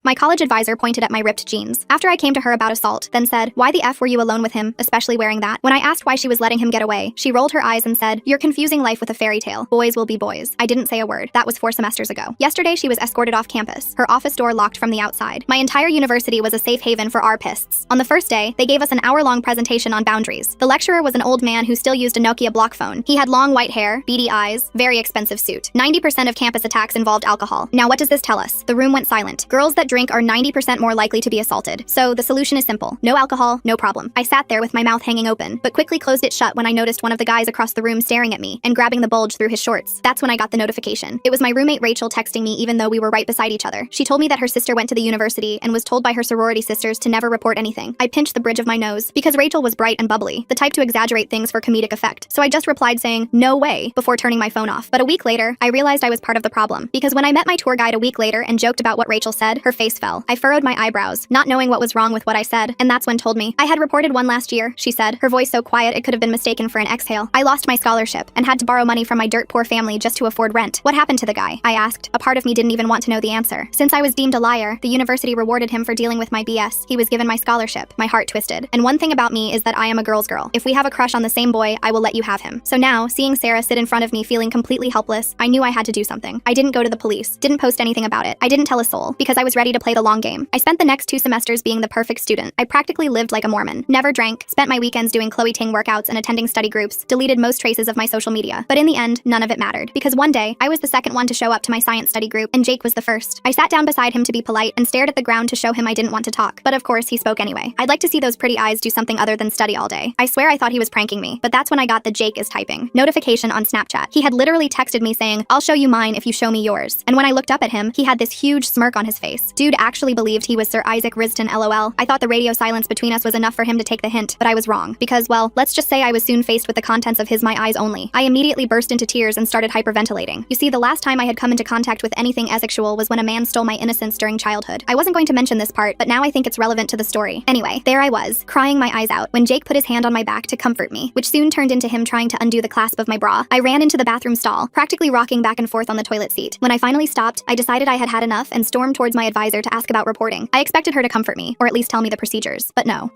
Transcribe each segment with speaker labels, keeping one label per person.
Speaker 1: My college advisor pointed at my ripped jeans. After I came to her about assault, then said, "Why the F were you alone with him, especially wearing that?" When I asked why she was letting him get away, she rolled her eyes and said, "You're confusing life with a fairy tale. Boys will be boys." I didn't say a word. That was 4 semesters ago. Yesterday, she was escorted off campus, her office door locked from the outside. My entire university was a safe haven for ARPists. On the first day, they gave us an hour-long presentation on boundaries. The lecturer was an old man who still used a Nokia block phone. He had long white hair, beady eyes, very expensive suit. 90% of campus attacks involved alcohol. Now what does this tell us? The room went silent. Girls that drink are 90% more likely to be assaulted. So the solution is simple. No alcohol, no problem. I sat there with my mouth hanging open, but quickly closed it shut when I noticed one of the guys across the room staring at me and grabbing the bulge through his shorts. That's when I got the notification. It was my roommate Rachel texting me even though we were right beside each other. She told me that her sister went to the university and was told by her sorority sisters to never report anything. I pinched the bridge of my nose because Rachel was bright and bubbly, the type to exaggerate things for comedic effect. So I just replied saying, "No way," before turning my phone off. But a week later, I realized I was part of the problem because when I met my tour guide a week later and joked about what Rachel said, her face fell. I furrowed my eyebrows, not knowing what was wrong with what I said, and that's when told me. "I had reported one last year," she said, her voice so quiet it could have been mistaken for an exhale. "I lost my scholarship and had to borrow money from my dirt poor family just to afford rent." "What happened to the guy?" I asked. A part of me didn't even want to know the answer. Since I was deemed a liar, the university rewarded him for dealing with my BS. He was given my scholarship. My heart twisted. And one thing about me is that I am a girl's girl. If we have a crush on the same boy, I will let you have him. So now, seeing Sarah sit in front of me feeling completely helpless, I knew I had to do something. I didn't go to the police, didn't post anything about it. I didn't tell a soul, because I was ready to play the long game. I spent the next 2 semesters being the perfect student. I practically lived like a Mormon. Never drank, spent my weekends doing Chloe Ting workouts and attending study groups, deleted most traces of my social media. But in the end, none of it mattered, because one day, I was the second one to show up to my science study group, and Jake was the first. I sat down beside him to be polite and stared at the ground to show him I didn't want to talk. But of course, he spoke anyway. I'd like to see those pretty eyes do something other than study all day. I swear I thought he was pranking me, but that's when I got the Jake is typing notification on Snapchat. He had literally texted me saying, "I'll show you mine if you show me yours." And when I looked up at him, he had this huge smirk on his face. Dude actually believed he was Sir Isaac Riston LOL. I thought the radio silence between us was enough for him to take the hint, but I was wrong. Because, well, let's just say I was soon faced with the contents of his my eyes only. I immediately burst into tears and started hyperventilating. You see, the last time I had come into contact with anything asexual was when a man stole my innocence during childhood. I wasn't going to mention this part, but now I think it's relevant to the story. Anyway, there I was, crying my eyes out, when Jake put his hand on my back to comfort me, which soon turned into him trying to undo the clasp of my bra. I ran into the bathroom stall, practically rocking back and forth on the toilet seat. When I finally stopped, I decided I had had enough and stormed towards my advisor to ask about reporting. I expected her to comfort me, or at least tell me the procedures, but no.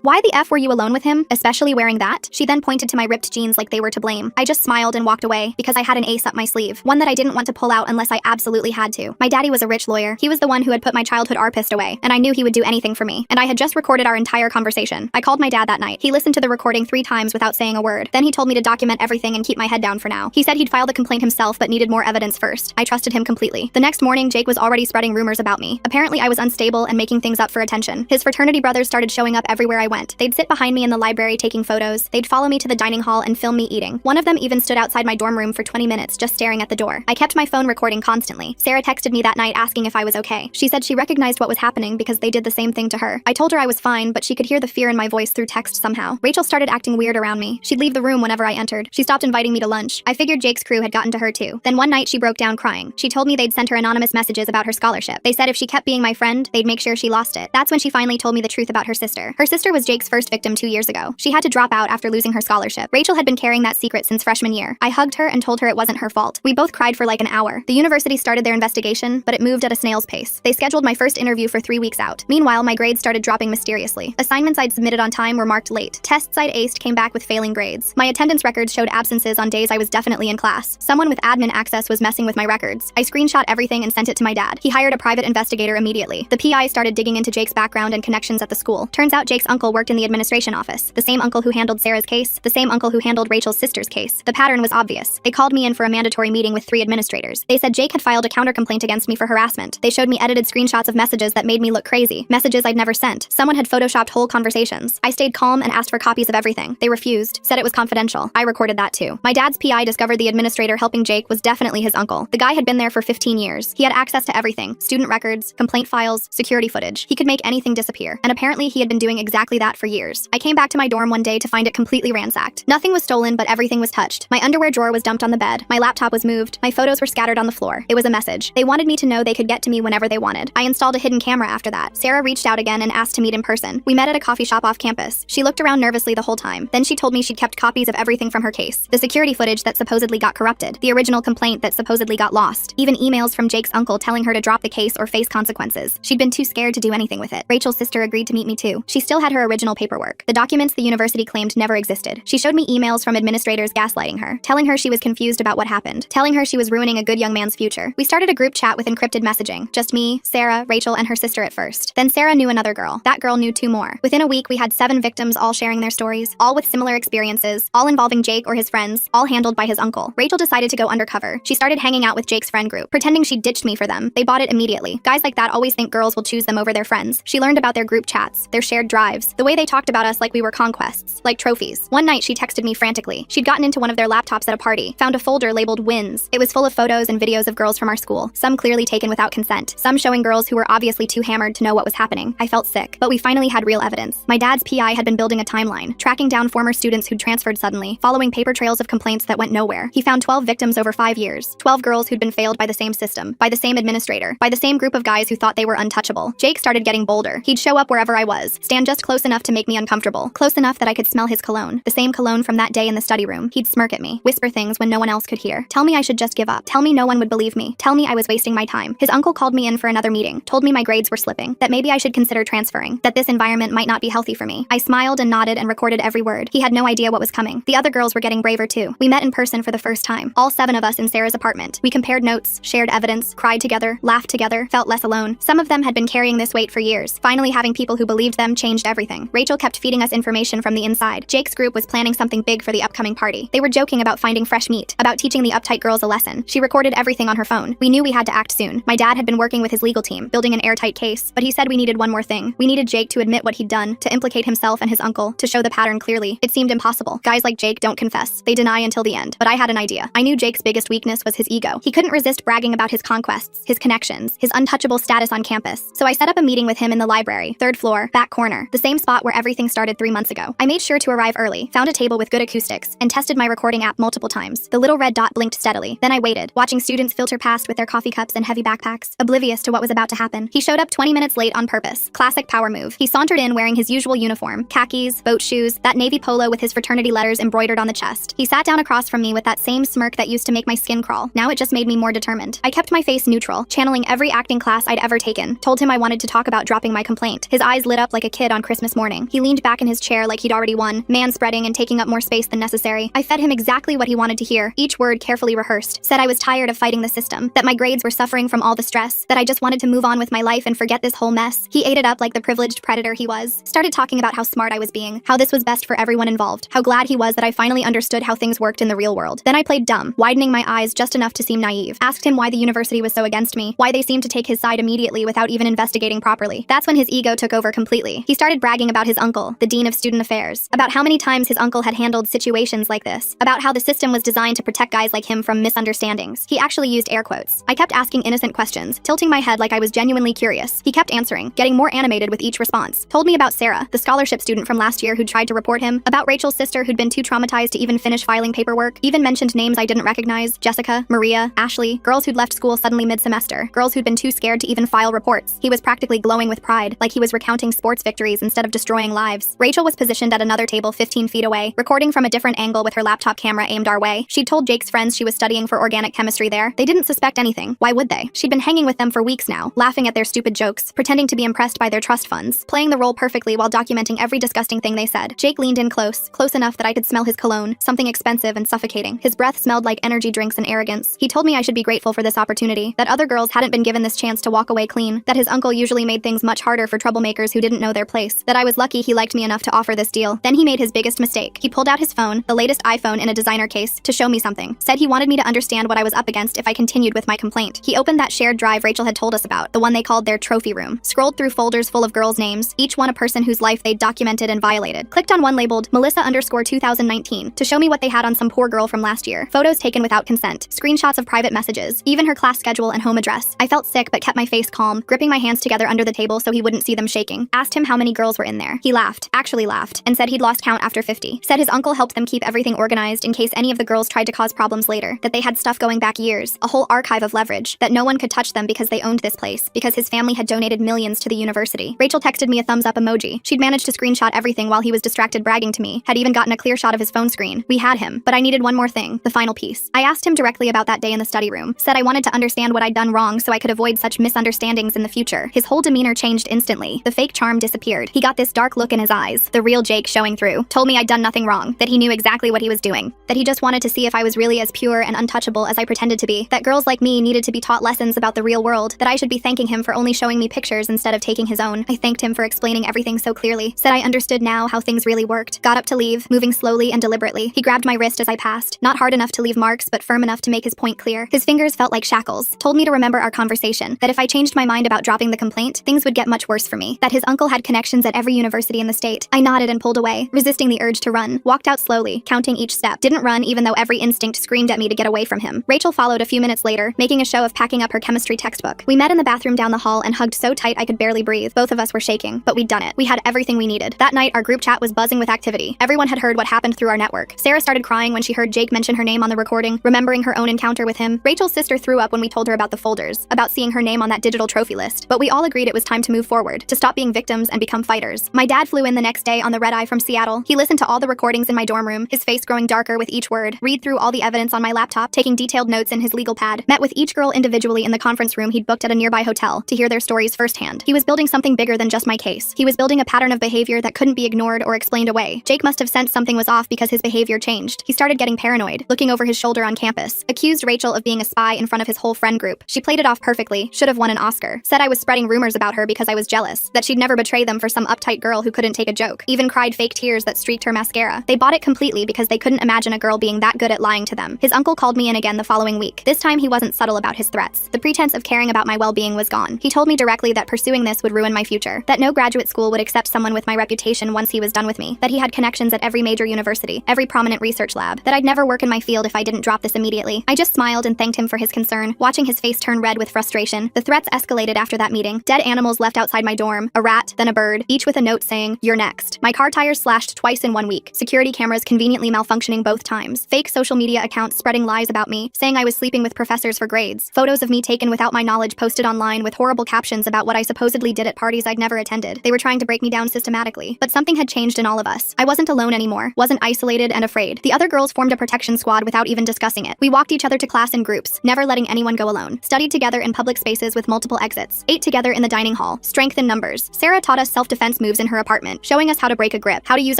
Speaker 1: Why the F were you alone with him, especially wearing that?" She then pointed to my ripped jeans like they were to blame. I just smiled and walked away, because I had an ace up my sleeve, one that I didn't want to pull out unless I absolutely had to. My daddy was a rich lawyer. He was the one who had put my childhood ARPist away, and I knew he would do anything for me. And I had just recorded our entire conversation. I called my dad that night. He listened to the recording 3 times without saying a word. Then he told me to document everything and keep my head down for now. He said he'd file the complaint himself but needed more evidence first. I trusted him completely. The next morning, Jake was already spreading rumors about me. Apparently, I was unstable and making things up for attention. His fraternity brothers started showing up everywhere I went. They'd sit behind me in the library taking photos. They'd follow me to the dining hall and film me eating. One of them even stood outside my dorm room for 20 minutes just staring at the door. I kept my phone recording constantly. Sarah texted me that night asking if I was okay. She said she recognized what was happening because they did the same thing to her. I told her I was fine, but she could hear the fear in my voice through text somehow. Rachel started acting weird around me. She'd leave the room whenever I entered. She stopped inviting me to lunch. I figured Jake's crew had gotten to her too. Then one night she broke down crying. She told me they'd sent her anonymous messages about her scholarship. They said if she kept being my friend, they'd make sure she lost it. That's when she finally told me the truth about her sister. Her sister was Jake's first victim 2 years ago. She had to drop out after losing her scholarship. Rachel had been carrying that secret since freshman year. I hugged her and told her it wasn't her fault. We both cried for like an hour. The university started their investigation, but it moved at a snail's pace. They scheduled my first interview for 3 weeks out. Meanwhile, my grades started dropping mysteriously. Assignments I'd submitted on time were marked late. Tests I'd aced came back with failing grades. My attendance records showed absences on days I was definitely in class. Someone with admin access was messing with my records. I screenshot everything and sent it to my dad. He hired a private investigator immediately. The PI started digging into Jake's background and connections at the school. Turns out Jake's uncle worked in the administration office. The same uncle who handled Sarah's case, the same uncle who handled Rachel's sister's case. The pattern was obvious. They called me in for a mandatory meeting with 3 administrators. They said Jake had filed a countercomplaint against me for harassment. They showed me edited screenshots of messages that made me look crazy. Messages I'd never sent. Someone had photoshopped whole conversations. I stayed calm and asked for copies of everything. They refused, said it was confidential. I recorded that too. My dad's PI discovered the administrator helping Jake was definitely his uncle. The guy had been there for 15 years. He had access to everything. Student records, complaint files, security footage. He could make anything disappear. And apparently he had been doing exactly that for years. I came back to my dorm one day to find it completely ransacked. Nothing was stolen, but everything was touched. My underwear drawer was dumped on the bed. My laptop was moved. My photos were scattered on the floor. It was a message. They wanted me to know they could get to me whenever they wanted. I installed a hidden camera after that. Sarah reached out again and asked to meet in person. We met at a coffee shop off campus. She looked around nervously the whole time. Then she told me she'd kept copies of everything from her case. The security footage that supposedly got corrupted. The original complaint that supposedly got lost. Even emails from Jake's uncle telling her to drop the case or face face consequences. She'd been too scared to do anything with it. Rachel's sister agreed to meet me too. She still had her original paperwork. The documents the university claimed never existed. She showed me emails from administrators gaslighting her, telling her she was confused about what happened, telling her she was ruining a good young man's future. We started a group chat with encrypted messaging. Just me, Sarah, Rachel, and her sister at first. Then Sarah knew another girl. That girl knew 2 more. Within a week, we had 7 victims all sharing their stories, all with similar experiences, all involving Jake or his friends, all handled by his uncle. Rachel decided to go undercover. She started hanging out with Jake's friend group, pretending she'd ditched me for them. They bought it immediately. Guys like that always think girls will choose them over their friends. She learned about their group chats, their shared drives, the way they talked about us like we were conquests, like trophies. One night, she texted me frantically. She'd gotten into one of their laptops at a party, found a folder labeled wins. It was full of photos and videos of girls from our school, some clearly taken without consent, some showing girls who were obviously too hammered to know what was happening. I felt sick, but we finally had real evidence. My dad's PI had been building a timeline, tracking down former students who'd transferred suddenly, following paper trails of complaints that went nowhere. He found 12 victims over 5 years, 12 girls who'd been failed by the same system, by the same administrator, by the same group of guys who thought they were untouchable. Jake started getting bolder. He'd show up wherever I was, stand just close enough to make me uncomfortable, close enough that I could smell his cologne, the same cologne from that day in the study room. He'd smirk at me, whisper things when no one else could hear, tell me I should just give up, tell me no one would believe me, tell me I was wasting my time. His uncle called me in for another meeting, told me my grades were slipping, that maybe I should consider transferring, that this environment might not be healthy for me. I smiled and nodded and recorded every word. He had no idea what was coming. The other girls were getting braver too. We met in person for the first time, all 7 of us in Sarah's apartment. We compared notes, shared evidence, cried together, laughed together, felt less alone. Some of them had been carrying this weight for years. Finally, having people who believed them changed everything. Rachel kept feeding us information from the inside. Jake's group was planning something big for the upcoming party. They were joking about finding fresh meat, about teaching the uptight girls a lesson. She recorded everything on her phone. We knew we had to act soon. My dad had been working with his legal team, building an airtight case, but he said we needed one more thing. We needed Jake to admit what he'd done, to implicate himself and his uncle, to show the pattern clearly. It seemed impossible. Guys like Jake don't confess. They deny until the end. But I had an idea. I knew Jake's biggest weakness was his ego. He couldn't resist bragging about his conquests, his connections, his untouchable status on campus. So I set up a meeting with him in the library, 3rd floor, back corner, the same spot where everything started 3 months ago. I made sure to arrive early, found a table with good acoustics, and tested my recording app multiple times. The little red dot blinked steadily. Then I waited, watching students filter past with their coffee cups and heavy backpacks, oblivious to what was about to happen. He showed up 20 minutes late on purpose. Classic power move. He sauntered in wearing his usual uniform, khakis, boat shoes, that navy polo with his fraternity letters embroidered on the chest. He sat down across from me with that same smirk that used to make my skin crawl. Now it just made me more determined. I kept my face neutral, channeling every acting class I'd ever taken. Told him I wanted to talk about dropping my complaint. His eyes lit up like a kid on Christmas morning. He leaned back in his chair like he'd already won, man-spreading and taking up more space than necessary. I fed him exactly what he wanted to hear, each word carefully rehearsed. Said I was tired of fighting the system, that my grades were suffering from all the stress, that I just wanted to move on with my life and forget this whole mess. He ate it up like the privileged predator he was. Started talking about how smart I was being, how this was best for everyone involved, how glad he was that I finally understood how things worked in the real world. Then I played dumb, widening my eyes just enough to seem naive. Asked him why the university was so against me, why they seemed to take his side immediately without even investigating properly. That's when his ego took over completely. He started bragging about his uncle, the dean of student affairs, about how many times his uncle had handled situations like this, about how the system was designed to protect guys like him from misunderstandings. He actually used air quotes. I kept asking innocent questions, tilting my head like I was genuinely curious. He kept answering, getting more animated with each response. Told me about Sarah, the scholarship student from last year who'd tried to report him, about Rachel's sister who'd been too traumatized to even finish filing paperwork, even mentioned names I didn't recognize, Jessica, Maria, Ashley, girls who'd left school suddenly mid-semester, girls who'd been too scared to even file reports. He was practically glowing with pride, like he was recounting sports victories instead of destroying lives. Rachel was positioned at another table 15 feet away, recording from a different angle with her laptop camera aimed our way. She'd told Jake's friends she was studying for organic chemistry there. They didn't suspect anything. Why would they? She'd been hanging with them for weeks now, laughing at their stupid jokes, pretending to be impressed by their trust funds, playing the role perfectly while documenting every disgusting thing they said. Jake leaned in close enough that I could smell his cologne, something expensive and suffocating. His breath smelled like energy drinks and arrogance. He told me I should be grateful for this opportunity, that other girls hadn't been given this chance to walk away clean, that his uncle usually made things much harder for troublemakers who didn't know their place, that I was lucky he liked me enough to offer this deal. Then he made his biggest mistake. He pulled out his phone, the latest iPhone in a designer case, to show me something. Said he wanted me to understand what I was up against if I continued with my complaint. He opened that shared drive Rachel had told us about, the one they called their trophy room, scrolled through folders full of girls' names, each one a person whose life they'd documented and violated. Clicked on one labeled Melissa_2019 to show me what they had on some poor girl from last year. Photos taken without consent, screenshots of private messages, even her class schedule and home address. I felt sick but kept my face calm, gripping my hands together under the table so he wouldn't see them shaking. Asked him how many girls were in there. He laughed, actually laughed, and said he'd lost count after 50. Said his uncle helped them keep everything organized in case any of the girls tried to cause problems later, that they had stuff going back years, a whole archive of leverage, that no one could touch them because they owned this place, because his family had donated millions to the university. Rachel texted me a thumbs up emoji. She'd managed to screenshot everything while he was distracted bragging to me, had even gotten a clear shot of his phone screen. We had him, but I needed one more thing, the final piece. I asked him directly about that day in the study room, said I wanted to understand what I'd done wrong so I could avoid such such misunderstandings in the future. His whole demeanor changed instantly. The fake charm disappeared. He got this dark look in his eyes, the real Jake showing through. Told me I'd done nothing wrong, that he knew exactly what he was doing, that he just wanted to see if I was really as pure and untouchable as I pretended to be, that girls like me needed to be taught lessons about the real world, that I should be thanking him for only showing me pictures instead of taking his own. I thanked him for explaining everything so clearly, said I understood now how things really worked, got up to leave, moving slowly and deliberately. He grabbed my wrist as I passed, not hard enough to leave marks but firm enough to make his point clear. His fingers felt like shackles, told me to remember our conversation, that if I changed my mind about dropping the complaint, things would get much worse for me, that his uncle had connections at every university in the state. I nodded and pulled away, resisting the urge to run, walked out slowly, counting each step, didn't run even though every instinct screamed at me to get away from him. Rachel followed a few minutes later, making a show of packing up her chemistry textbook. We met in the bathroom down the hall and hugged so tight I could barely breathe. Both of us were shaking, but we'd done it. We had everything we needed. That night, our group chat was buzzing with activity. Everyone had heard what happened through our network. Sarah started crying when she heard Jake mention her name on the recording, remembering her own encounter with him. Rachel's sister threw up when we told her about the folders, about seeing her name on that digital trophy list. But we all agreed it was time to move forward, to stop being victims and become fighters. My dad flew in the next day on the red-eye from Seattle. He listened to all the recordings in my dorm room, his face growing darker with each word, read through all the evidence on my laptop, taking detailed notes in his legal pad, met with each girl individually in the conference room he'd booked at a nearby hotel to hear their stories firsthand. He was building something bigger than just my case. He was building a pattern of behavior that couldn't be ignored or explained away. Jake must have sensed something was off because his behavior changed. He started getting paranoid, looking over his shoulder on campus, accused Rachel of being a spy in front of his whole friend group. She played it off perfectly, should have won an Oscar, said I was spreading rumors about her because I was jealous, that she'd never betray them for some uptight girl who couldn't take a joke, even cried fake tears that streaked her mascara. They bought it completely because they couldn't imagine a girl being that good at lying to them. His uncle called me in again the following week. This time he wasn't subtle about his threats. The pretense of caring about my well-being was gone. He told me directly that pursuing this would ruin my future, that no graduate school would accept someone with my reputation once he was done with me, that he had connections at every major university, every prominent research lab, that I'd never work in my field if I didn't drop this immediately. I just smiled and thanked him for his concern, watching his face turn red with frustration. The threats escalated after that meeting. Dead animals left outside my dorm, a rat, then a bird, each with a note saying, "You're next." My car tires slashed twice in 1 week, security cameras conveniently malfunctioning both times, fake social media accounts spreading lies about me, saying I was sleeping with professors for grades, photos of me taken without my knowledge posted online with horrible captions about what I supposedly did at parties I'd never attended. They were trying to break me down systematically. But something had changed in all of us. I wasn't alone anymore, wasn't isolated and afraid. The other girls formed a protection squad without even discussing it. We walked each other to class in groups, never letting anyone go alone. Studied together in public spaces with multiple exits. Ate together in the dining hall. Strength in numbers. Sarah taught us self-defense moves in her apartment, showing us how to break a grip, how to use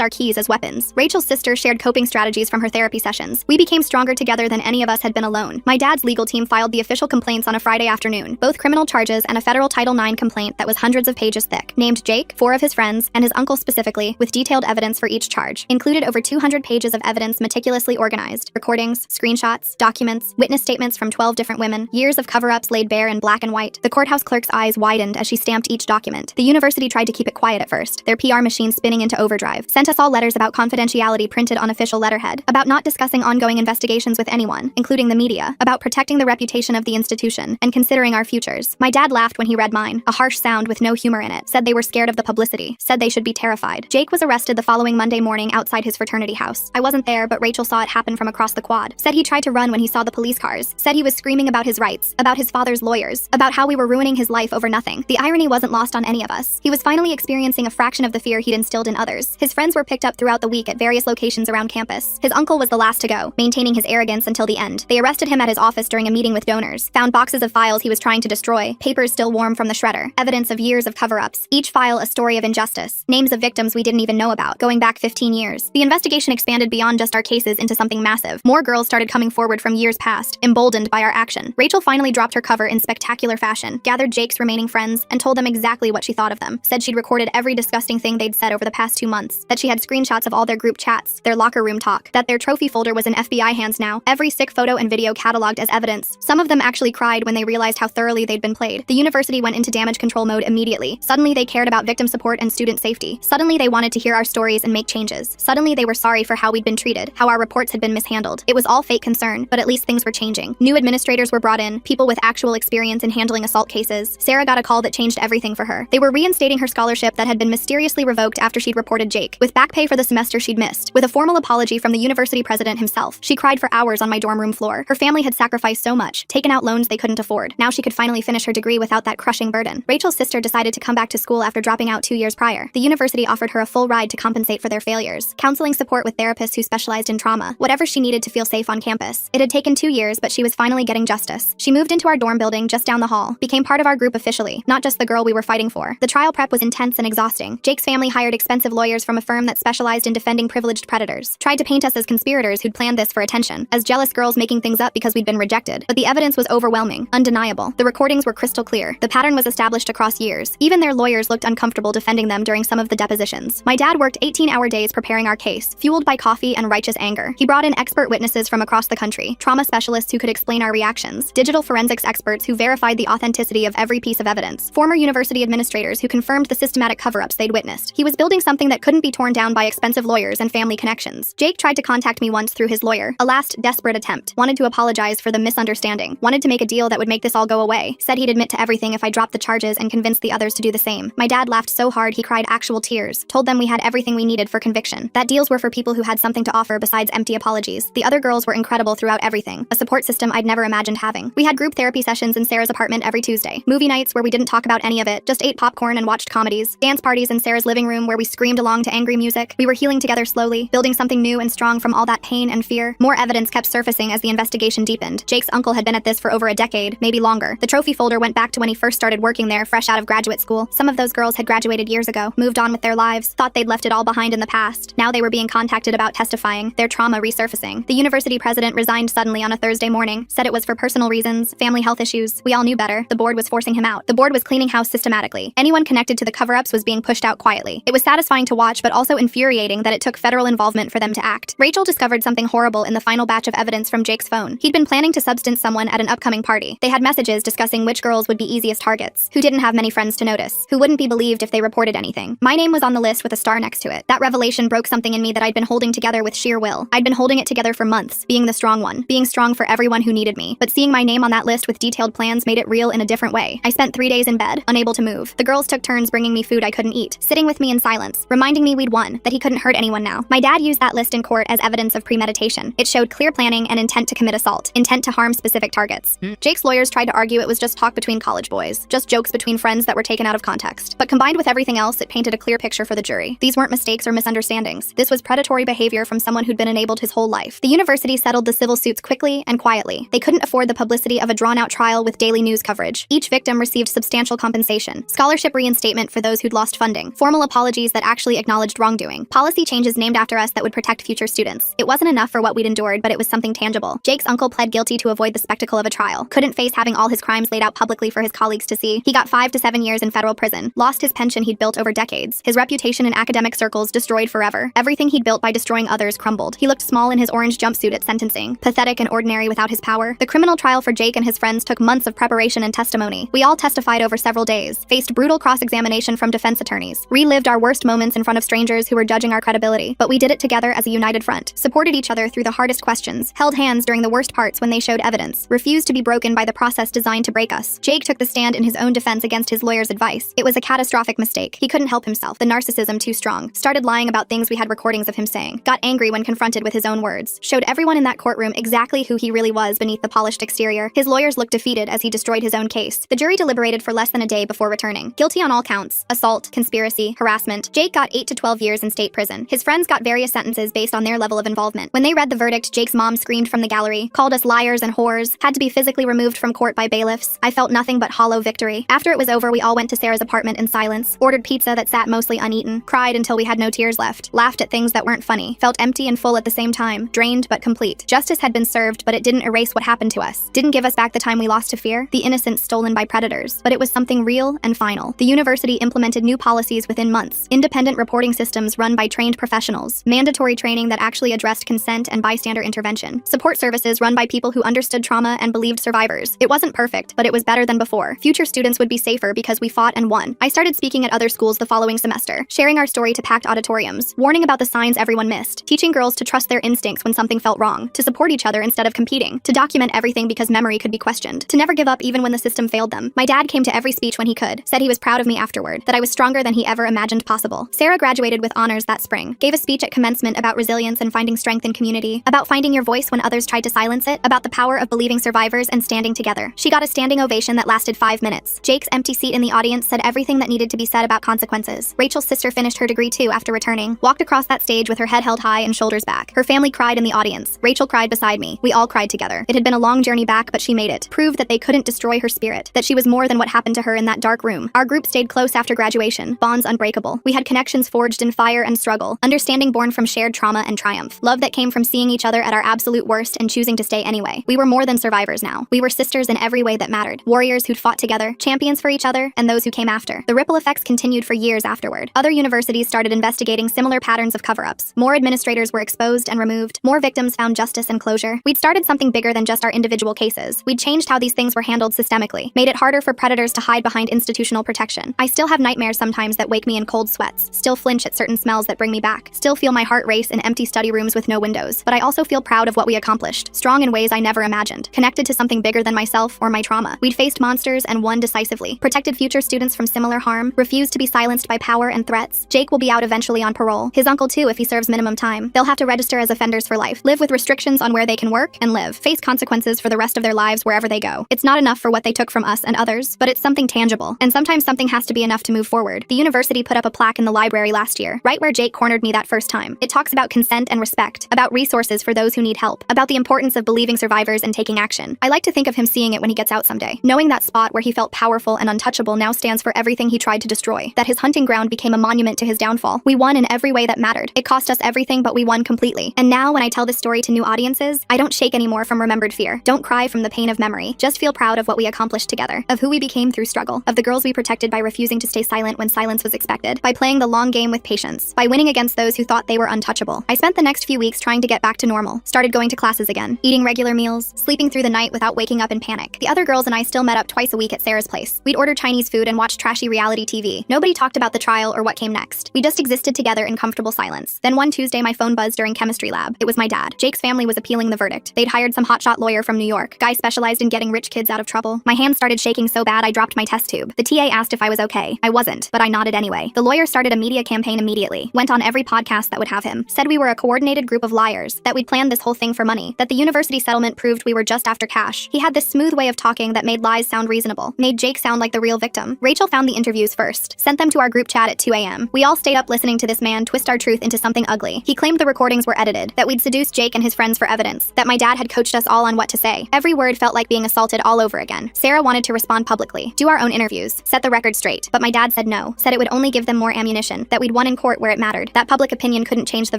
Speaker 1: our keys as weapons. Rachel's sister shared coping strategies from her therapy sessions. We became stronger together than any of us had been alone. My dad's legal team filed the official complaints on a Friday afternoon, both criminal charges and a federal Title IX complaint that was hundreds of pages thick. Named Jake, 4 of his friends, and his uncle specifically, with detailed evidence for each charge. Included over 200 pages of evidence meticulously organized. Recordings, screenshots, documents, witness statements from 12 different women, years of cover-ups laid bare in black and white. The courthouse clerk's eyes widened as she stamped each document. The university tried to keep it quiet at first, their PR machine spinning into overdrive. Sent us all letters about confidentiality printed on official letterhead, about not discussing ongoing investigations with anyone, including the media, about protecting the reputation of the institution, and considering our futures. My dad laughed when he read mine, a harsh sound with no humor in it, said they were scared of the publicity, said they should be terrified. Jake was arrested the following Monday morning outside his fraternity house. I wasn't there, but Rachel saw it happen from across the quad. Said he tried to run when he saw the police cars, said he was screaming about his rights, about his father's lawyers, about how we were ruining his life over nothing. The irony wasn't lost on any of us. He was finally experiencing a fraction of the fear he'd instilled in others. His friends were picked up throughout the week at various locations around campus. His uncle was the last to go, maintaining his arrogance until the end. They arrested him at his office during a meeting with donors, found boxes of files he was trying to destroy, papers still warm from the shredder, evidence of years of cover-ups, each file a story of injustice, names of victims we didn't even know about, going back 15 years. The investigation expanded beyond just our cases into something massive. More girls started coming forward from years past, emboldened by our action. Rachel finally dropped her cover in spectacular fashion, gathered Jake's remaining friends, and told them exactly what she thought of them. Said she'd recorded every disgusting thing they'd said over the past 2 months, that she had screenshots of all their group chats, their locker room talk, that their trophy folder was in FBI hands now, every sick photo and video cataloged as evidence. Some of them actually cried when they realized how thoroughly they'd been played. The university went into damage control mode immediately. Suddenly they cared about victim support and student safety. Suddenly they wanted to hear our stories and make changes. Suddenly they were sorry for how we'd been treated, how our reports had been mishandled. It was all fake concern, but at least things were changing. New administrators were brought in, people with actual experience in handling assault cases. Sarah got a call that changed everything for her. They were reinstating her scholarship that had been mysteriously revoked after she'd reported Jake, with back pay for the semester she'd missed, with a formal apology from the university president himself. She cried for hours on my dorm room floor. Her family had sacrificed so much, taken out loans they couldn't afford. Now she could finally finish her degree without that crushing burden. Rachel's sister decided to come back to school after dropping out 2 years prior. The university offered her a full ride to compensate for their failures. Counseling support with therapists who specialized in trauma, whatever she needed to feel safe on campus. It had taken 2 years, but she was finally getting justice. She moved into our dorm building just down the hall, became part of our group officially, not just the girl we were fighting for. The trial prep was intense and exhausting. Jake's family hired expensive lawyers from a firm that specialized in defending privileged predators. Tried to paint us as conspirators who'd planned this for attention, as jealous girls making things up because we'd been rejected. But the evidence was overwhelming, undeniable. The recordings were crystal clear. The pattern was established across years. Even their lawyers looked uncomfortable defending them during some of the depositions. My dad worked 18-hour days preparing our case, fueled by coffee and righteous anger. He brought in expert witnesses from across the country, trauma specialists who could explain our reactions, digital forensics experts who verified the authenticity of every piece of evidence, former university administrators who confirmed the systematic cover-ups they'd witnessed. He was building something that couldn't be torn down by expensive lawyers and family connections. Jake tried to contact me once through his lawyer, a last desperate attempt. Wanted to apologize for the misunderstanding. Wanted to make a deal that would make this all go away. Said he'd admit to everything if I dropped the charges and convinced the others to do the same. My dad laughed so hard he cried actual tears. Told them we had everything we needed for conviction. That deals were for people who had something to offer besides empty apologies. The other girls were incredible throughout everything. A support system I'd never imagined having. We had group therapy sessions in Sarah's apartment every Tuesday. Movie nights where we didn't talk about any of it, just ate popcorn and watched comedies. Dance parties in Sarah's living room where we screamed along to angry music. We were healing together slowly, building something new and strong from all that pain and fear. More evidence kept surfacing as the investigation deepened. Jake's uncle had been at this for over a decade, maybe longer. The trophy folder went back to when he first started working there, fresh out of graduate school. Some of those girls had graduated years ago, moved on with their lives, thought they'd left it all behind in the past. Now they were being contacted about testifying, their trauma resurfacing. The university president resigned suddenly on a Thursday morning, said it was for personal reasons, family health issues. We all knew better. The board was forcing him out. The board was cleaning house systematically. Anyone connected to the cover-ups was being pushed out quietly. It was satisfying to watch, but also infuriating that it took federal involvement for them to act. Rachel discovered something horrible in the final batch of evidence from Jake's phone. He'd been planning to substance someone at an upcoming party. They had messages discussing which girls would be easiest targets, who didn't have many friends to notice, who wouldn't be believed if they reported anything. My name was on the list with a star next to it. That revelation broke something in me that I'd been holding together with sheer will. I'd been holding it together for months, being the strong one, being strong for everyone who needed me. But seeing my name on that list with detailed plans made it real in a different way. I spent 3 days in bed, unable to move. The girls took turns bringing me food I couldn't eat, sitting with me in silence, reminding me we'd won, that he couldn't hurt anyone now. My dad used that list in court as evidence of premeditation. It showed clear planning and intent to commit assault, intent to harm specific targets. Jake's lawyers tried to argue it was just talk between college boys, just jokes between friends that were taken out of context. But combined with everything else, it painted a clear picture for the jury. These weren't mistakes or misunderstandings. This was predatory behavior from someone who'd been enabled his whole life. The university settled the civil suits quickly and quietly. They couldn't afford the publicity of a drawn-out trial with daily news coverage. Each victim received substantial compensation, scholarship reinstatement for those who'd lost funding, formal apologies that actually acknowledged wrongdoing, policy changes named after us that would protect future students. It wasn't enough for what we'd endured, but it was something tangible. Jake's uncle pled guilty to avoid the spectacle of a trial. Couldn't face having all his crimes laid out publicly for his colleagues to see. He got 5 to 7 years in federal prison, lost his pension he'd built over decades, his reputation in academic circles destroyed forever. Everything he'd built by destroying others crumbled. He looked small in his orange jumpsuit at sentencing, pathetic and ordinary without his power. The criminal trial for Jake and his friends took months of preparation and testimony. We all testified over several days, faced brutal cross-examination from defense attorneys, relived our worst moments in front of strangers who were judging our credibility, but we did it together as a united front, supported each other through the hardest questions, held hands during the worst parts when they showed evidence, refused to be broken by the process designed to break us. Jake took the stand in his own defense against his lawyer's advice. It was a catastrophic mistake. He couldn't help himself, the narcissism too strong, started lying about things we had recordings of him saying, got angry when confronted with his own words, showed everyone in that courtroom exactly who he really was beneath the polished exterior. His lawyers looked defeated as he destroyed his own case. The jury deliberated for less than a day before returning. Guilty on all counts: assault, conspiracy, harassment. Jake got 8 to 12 years in state prison. His friends got various sentences based on their level of involvement. When they read the verdict, Jake's mom screamed from the gallery, called us liars and whores, had to be physically removed from court by bailiffs. I felt nothing but hollow victory. After it was over, we all went to Sarah's apartment in silence, ordered pizza that sat mostly uneaten, cried until we had no tears left, laughed at things that weren't funny, felt empty and full at the same time, drained but complete. Justice had been served, but it didn't erase what happened to us. Didn't give us back the time we lost to fear, the innocence stolen by predators. But it was something real and final. The university implemented new policies within months, independent reporting systems run by trained professionals, mandatory training that actually addressed consent and bystander intervention, support services run by people who understood trauma and believed survivors. It wasn't perfect, but it was better than before. Future students would be safer because we fought and won. I started speaking at other schools the following semester, sharing our story to packed auditoriums, warning about the signs everyone missed, teaching girls to trust their instincts when something felt wrong, to support each other instead of competing, to document everything because memory could be questioned, to never give up even when the system failed them. My dad came to every speech when he could, said he was proud of me afterward, that I was stronger than he ever imagined possible. Sarah graduated with honors that spring, gave a speech at commencement about resilience and finding strength in community, about finding your voice when others tried to silence it, about the power of believing survivors and standing together. She got a standing ovation that lasted 5 minutes. Jake's empty seat in the audience said everything that needed to be said about consequences. Rachel's sister finished her degree too after returning, walked across that stage with her head held high and shoulders back. Her family cried in the audience. Rachel cried beside me. We all cried together. It had been a long journey back, but she made it. Proved that they couldn't destroy destroy her spirit, that she was more than what happened to her in that dark room. Our group stayed close after graduation, bonds unbreakable. We had connections forged in fire and struggle, understanding born from shared trauma and triumph, love that came from seeing each other at our absolute worst and choosing to stay anyway. We were more than survivors now. We were sisters in every way that mattered, warriors who'd fought together, champions for each other, and those who came after. The ripple effects continued for years afterward. Other universities started investigating similar patterns of cover-ups. More administrators were exposed and removed. More victims found justice and closure. We'd started something bigger than just our individual cases. We'd changed how these things were handled systemically, made it harder for predators to hide behind institutional protection. I still have nightmares sometimes that wake me in cold sweats, still flinch at certain smells that bring me back, still feel my heart race in empty study rooms with no windows. But I also feel proud of what we accomplished, strong in ways I never imagined, connected to something bigger than myself or my trauma. We'd faced monsters and won decisively, protected future students from similar harm, refused to be silenced by power and threats. Jake will be out eventually on parole. His uncle too if he serves minimum time. They'll have to register as offenders for life, live with restrictions on where they can work and live, face consequences for the rest of their lives wherever they go. It's not enough for what they took from us and others, but it's something tangible. And sometimes something has to be enough to move forward. The university put up a plaque in the library last year, right where Jake cornered me that first time. It talks about consent and respect, about resources for those who need help, about the importance of believing survivors and taking action. I like to think of him seeing it when he gets out someday, knowing that spot where he felt powerful and untouchable now stands for everything he tried to destroy, that his hunting ground became a monument to his downfall. We won in every way that mattered. It cost us everything, but we won completely. And now when I tell this story to new audiences, I don't shake anymore from remembered fear. Don't cry from the pain of memory. Just feel proud of what we accomplished together, of who we became through struggle, of the girls we protected by refusing to stay silent when silence was expected, by playing the long game with patience, by winning against those who thought they were untouchable. I spent the next few weeks trying to get back to normal, started going to classes again, eating regular meals, sleeping through the night without waking up in panic. The other girls and I still met up twice a week at Sarah's place. We'd order Chinese food and watch trashy reality TV. Nobody talked about the trial or what came next. We just existed together in comfortable silence. Then one Tuesday my phone buzzed during chemistry lab. It was my dad. Jake's family was appealing the verdict. They'd hired some hotshot lawyer from New York. Guy specialized in getting rich kids out of trouble. My hands started shaking so bad I dropped my test tube. The TA asked if I was okay. I wasn't, but I nodded anyway. The lawyer started a media campaign immediately. Went on every podcast that would have him. Said we were a coordinated group of liars. That we'd planned this whole thing for money. That the university settlement proved we were just after cash. He had this smooth way of talking that made lies sound reasonable. Made Jake sound like the real victim. Rachel found the interviews first. Sent them to our group chat at 2 a.m. We all stayed up listening to this man twist our truth into something ugly. He claimed the recordings were edited. That we'd seduced Jake and his friends for evidence. That my dad had coached us all on what to say. Every word felt like being assaulted all over again. Sarah wanted to respond publicly. Do our own interviews. Set the record straight. But my dad said no. Said it would only give them more ammunition. That we'd won in court where it mattered. That public opinion couldn't change the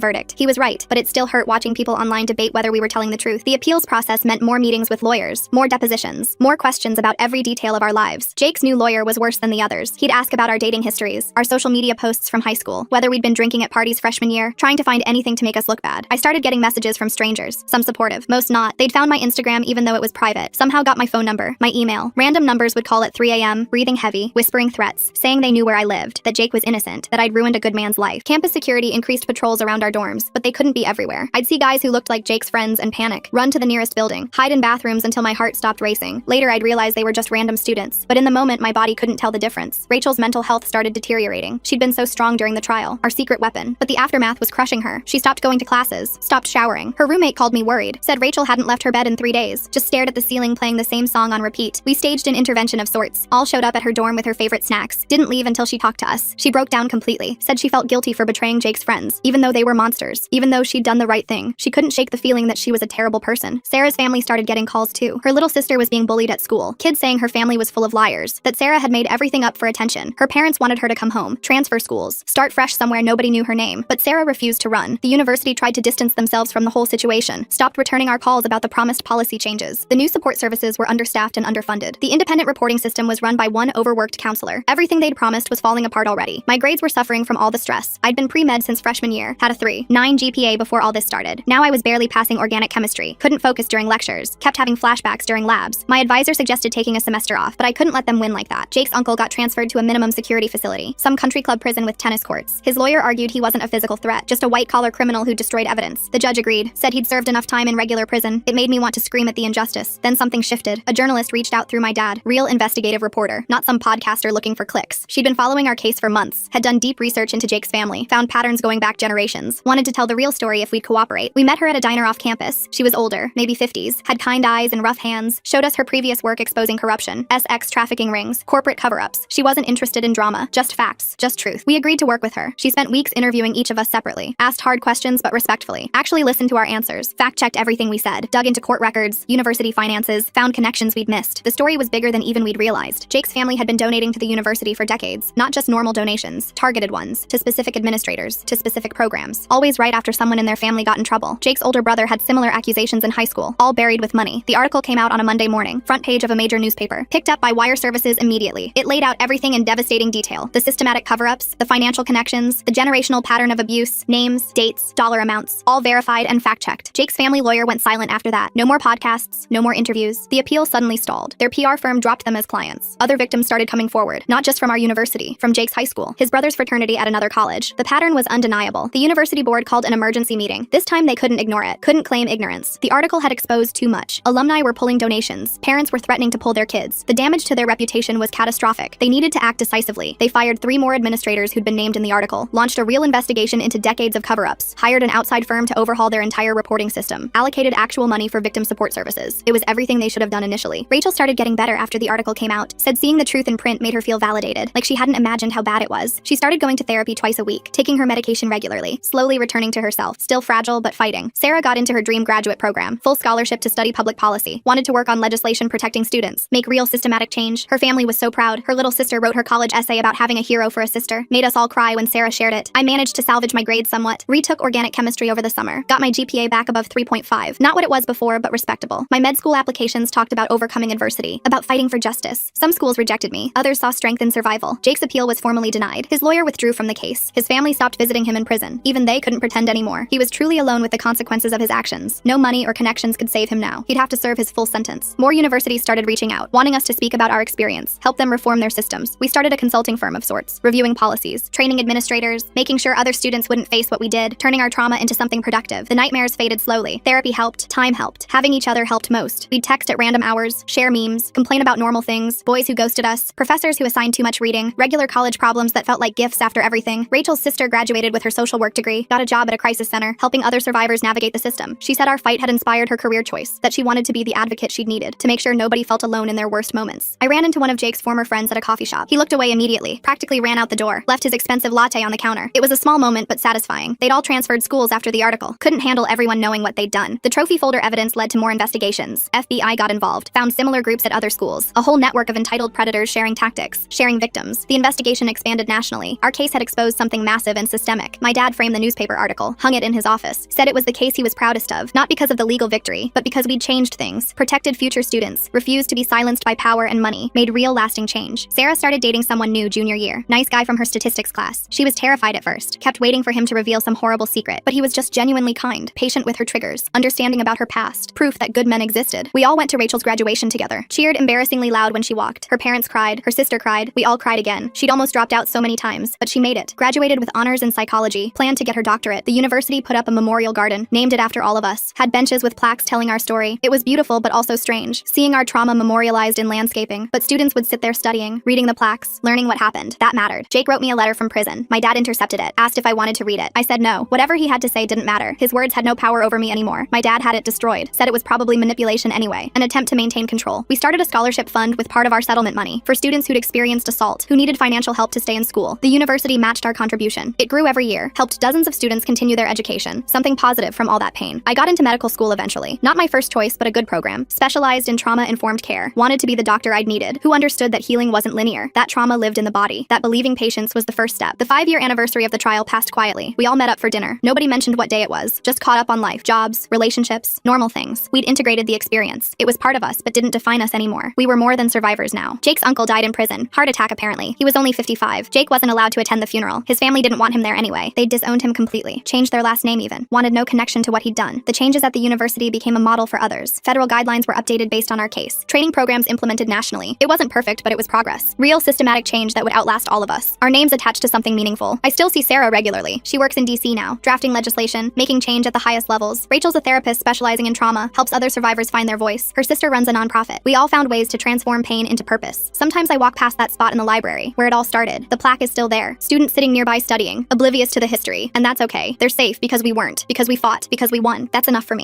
Speaker 1: verdict. He was right, but it still hurt watching people online debate whether we were telling the truth. The appeals process meant more meetings with lawyers, more depositions, more questions about every detail of our lives. Jake's new lawyer was worse than the others. He'd ask about our dating histories, our social media posts from high school, whether we'd been drinking at parties freshman year, trying to find anything to make us look bad. I started getting messages from strangers, some supportive, most not. They'd found my Instagram even though it was private, somehow got my phone number, my email. Random numbers would call at 3 a.m., breathing heavy, whispering threats, saying they knew where I lived, that Jake was innocent, that I'd ruined a good man's life. Campus security increased patrols around our dorms, but they couldn't be everywhere. I'd see guys who looked like Jake's friends and panic, run to the nearest building, hide in bathrooms until my heart stopped racing. Later I'd realize they were just random students, but in the moment my body couldn't tell the difference. Rachel's mental health started deteriorating. She'd been so strong during the trial, our secret weapon, but the aftermath was crushing her. She stopped going to classes, stopped showering. Her roommate called me worried, said Rachel hadn't left her bed in 3 days, just stared at the ceiling playing the same song on repeat. We staged an intervention of sorts, all showed up at her dorm with her favorite snacks, didn't leave until she talked to us. She broke down completely, said she felt guilty for betraying Jake's friends, even though they were monsters, even though she'd done the right thing. She couldn't shake the feeling that she was a terrible person. Sarah's family started getting calls too. Her little sister was being bullied at school, kids saying her family was full of liars, that Sarah had made everything up for attention. Her parents wanted her to come home, transfer schools, start fresh somewhere nobody knew her name, but Sarah refused to run. The university tried to distance themselves from the whole situation, stopped returning our calls about the promised policy changes. The new support services were understaffed and underfunded. The independent reporting system was run by one overworked counselor. Everything they'd promised was falling apart already. My grades were suffering from all the stress. I'd been pre-med since freshman year, had a 3.9 GPA before all this started. Now I was barely passing organic chemistry, couldn't focus during lectures, kept having flashbacks during labs. My advisor suggested taking a semester off, but I couldn't let them win like that. Jake's uncle got transferred to a minimum security facility, some country club prison with tennis courts. His lawyer argued he wasn't a physical threat, just a white-collar criminal who destroyed evidence. The judge agreed, said he'd served enough time in regular prison. It made me want to scream at the injustice. Then something shifted. A journalist reached out through my dad, real investigative reporter, not some podcaster looking for clicks. She'd been following our case for months, had done deep research into Jake's family, found patterns going back generations, wanted to tell the real story if we'd cooperate. We met her at a diner off campus. She was older, maybe 50s, had kind eyes and rough hands, showed us her previous work exposing corruption, sex trafficking rings, corporate cover-ups. She wasn't interested in drama, just facts, just truth. We agreed to work with her. She spent weeks interviewing each of us separately, asked hard questions but respectfully, actually listened to our answers, fact-checked everything we said, dug into court records, university finances, found connections we we'd missed. The story was bigger than even we'd realized. Jake's family had been donating to the university for decades, not just normal donations, targeted ones, to specific administrators, to specific programs, always right after someone in their family got in trouble. Jake's older brother had similar accusations in high school, all buried with money. The article came out on a Monday morning, front page of a major newspaper, picked up by wire services immediately. It laid out everything in devastating detail: the systematic cover-ups, the financial connections, the generational pattern of abuse, names, dates, dollar amounts, all verified and fact-checked. Jake's family lawyer went silent after that. No more podcasts, no more interviews. The appeal suddenly stalled. Their PR firm dropped them as clients. Other victims started coming forward, not just from our university, from Jake's high school, his brother's fraternity at another college. The pattern was undeniable. The university board called an emergency meeting. This time they couldn't ignore it, couldn't claim ignorance. The article had exposed too much. Alumni were pulling donations. Parents were threatening to pull their kids. The damage to their reputation was catastrophic. They needed to act decisively. They fired 3 more administrators who'd been named in the article, launched a real investigation into decades of cover-ups, hired an outside firm to overhaul their entire reporting system, allocated actual money for victim support services. It was everything they should have done initially. Rachel started getting better after the article came out, said seeing the truth in print made her feel validated, like she hadn't imagined how bad it was. She started going to therapy twice a week, taking her medication regularly, slowly returning to herself, still fragile but fighting. Sarah got into her dream graduate program, full scholarship to study public policy, wanted to work on legislation protecting students, make real systematic change. Her family was so proud. Her little sister wrote her college essay about having a hero for a sister, made us all cry when Sarah shared it. I managed to salvage my grades somewhat, retook organic chemistry over the summer, got my GPA back above 3.5. Not what it was before, but respectable. My med school applications talked about overcoming adversity, about fighting for justice. Some schools rejected me, others saw strength in survival. Jake's appeal was formally denied. His lawyer withdrew from the case. His family stopped visiting him in prison. Even they couldn't pretend anymore. He was truly alone with the consequences of his actions. No money or connections could save him now. He'd have to serve his full sentence. More universities started reaching out, wanting us to speak about our experience, help them reform their systems. We started a consulting firm of sorts, reviewing policies, training administrators, making sure other students wouldn't face what we did, turning our trauma into something productive. The nightmares faded slowly. Therapy helped, time helped, having each other helped most. We'd text at random hours, share memes, complain about normal things, boys who ghosted us, professors who assigned too much reading, regular college problems that felt like gifts after everything. Rachel's sister graduated with her social work degree, got a job at a crisis center, helping other survivors navigate the system. She said our fight had inspired her career choice, that she wanted to be the advocate she'd needed, to make sure nobody felt alone in their worst moments. I ran into one of Jake's former friends at a coffee shop. He looked away immediately, practically ran out the door, left his expensive latte on the counter. It was a small moment, but satisfying. They'd all transferred schools after the article. Couldn't handle everyone knowing what they'd done. The trophy folder evidence led to more investigations. FBI got involved, found similar groups at other schools. A whole network of entitled predators sharing tactics, sharing victims. The investigation expanded nationally. Our case had exposed something massive and systemic. My dad framed the newspaper article, hung it in his office, said it was the case he was proudest of, not because of the legal victory, but because we'd changed things, protected future students, refused to be silenced by power and money, made real lasting change. Sarah started dating someone new junior year, nice guy from her statistics class. She was terrified at first, kept waiting for him to reveal some horrible secret, but he was just genuinely kind, patient with her triggers, understanding about her past, proof that good men existed. We all went to Rachel's graduation together, cheered embarrassingly loud when she walked. Her parents cried, her sister cried, we all cried again. She'd almost dropped out so many times, but she made it. Graduated with honors in psychology, planned to get her doctorate. The university put up a memorial garden, named it after all of us, had benches with plaques telling our story. It was beautiful but also strange, seeing our trauma memorialized in landscaping, but students would sit there studying, reading the plaques, learning what happened. That mattered. Jake wrote me a letter from prison. My dad intercepted it, asked if I wanted to read it. I said no. Whatever he had to say didn't matter. His words had no power over me anymore. My dad had it destroyed, said it was probably manipulation anyway, an attempt to maintain control. We started a scholarship fund with part of our settlement money for students who'd experienced assault, who needed financial help to stay in school. The university matched our contribution. It grew every year, helped dozens of students continue their education, something positive from all that pain. I got into medical school eventually. Not my first choice, but a good program. Specialized in trauma-informed care. Wanted to be the doctor I'd needed, who understood that healing wasn't linear, that trauma lived in the body, that believing patients was the first step. The 5-year anniversary of the trial passed quietly. We all met up for dinner. Nobody mentioned what day it was, just caught up on life, jobs, relationships, normal things. We'd integrated the experience. It was part of us, but didn't define us anymore. We were more than survivors now. Jake's uncle died in prison. Heart attack apparently. He was only 55. Jake wasn't allowed to attend the funeral. His family didn't want him there anyway. They'd disowned him completely. Changed their last name even. Wanted no connection to what he'd done. The changes at the university became a model for others. Federal guidelines were updated based on our case. Training programs implemented nationally. It wasn't perfect, but it was progress. Real systematic change that would outlast all of us. Our names attached to something meaningful. I still see Sarah regularly. She works in DC now, drafting legislation, making change at the highest levels. Rachel's a therapist specializing in trauma, helps other survivors find their voice. Her sister runs a nonprofit. We all found ways to transform pain into purpose. Sometimes I walk past that spot in the library, where it all started. The plaque is still there. Students sitting nearby studying, oblivious to the history. And that's okay. They're safe because we weren't, because we fought, because we won. That's enough for me.